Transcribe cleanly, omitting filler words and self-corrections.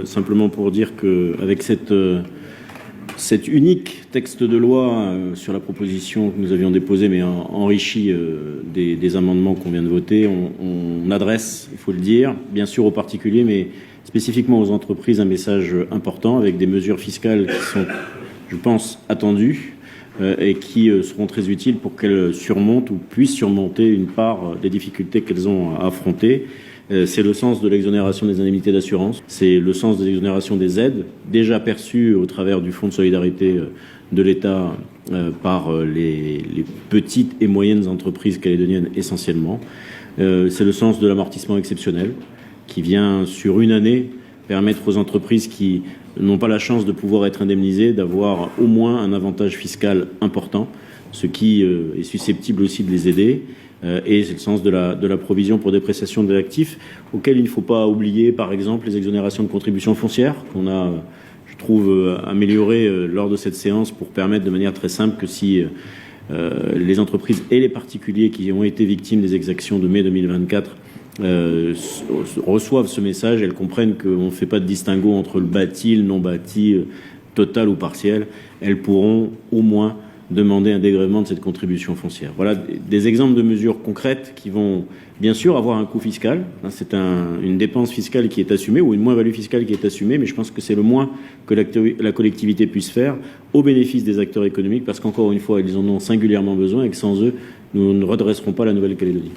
simplement pour dire qu'avec cet unique texte de loi sur la proposition que nous avions déposée, mais enrichi des amendements qu'on vient de voter, on adresse, il faut le dire, bien sûr aux particuliers, mais spécifiquement aux entreprises, un message important avec des mesures fiscales qui sont, je pense, attendues et qui seront très utiles pour qu'elles surmontent ou puissent surmonter une part des difficultés qu'elles ont à affronter. C'est le sens de l'exonération des indemnités d'assurance, c'est le sens de l'exonération des aides déjà perçues au travers du Fonds de solidarité de l'État par les petites et moyennes entreprises calédoniennes essentiellement. C'est le sens de l'amortissement exceptionnel qui vient sur une année permettre aux entreprises qui n'ont pas la chance de pouvoir être indemnisées d'avoir au moins un avantage fiscal important, ce qui est susceptible aussi de les aider. Et c'est le sens de la provision pour dépréciation de l'actif, auquel il ne faut pas oublier, par exemple, les exonérations de contributions foncières qu'on a, je trouve, améliorées lors de cette séance pour permettre de manière très simple que si les entreprises et les particuliers qui ont été victimes des exactions de mai 2024 reçoivent ce message, elles comprennent qu'on ne fait pas de distinguo entre le bâti, le non bâti, total ou partiel. Elles pourront au moins demander un dégrèvement de cette contribution foncière. Voilà des exemples de mesures concrètes qui vont bien sûr avoir un coût fiscal. C'est une dépense fiscale qui est assumée ou une moins-value fiscale qui est assumée, mais je pense que c'est le moins que la collectivité puisse faire au bénéfice des acteurs économiques parce qu'encore une fois, ils en ont singulièrement besoin et que sans eux, nous ne redresserons pas la Nouvelle-Calédonie.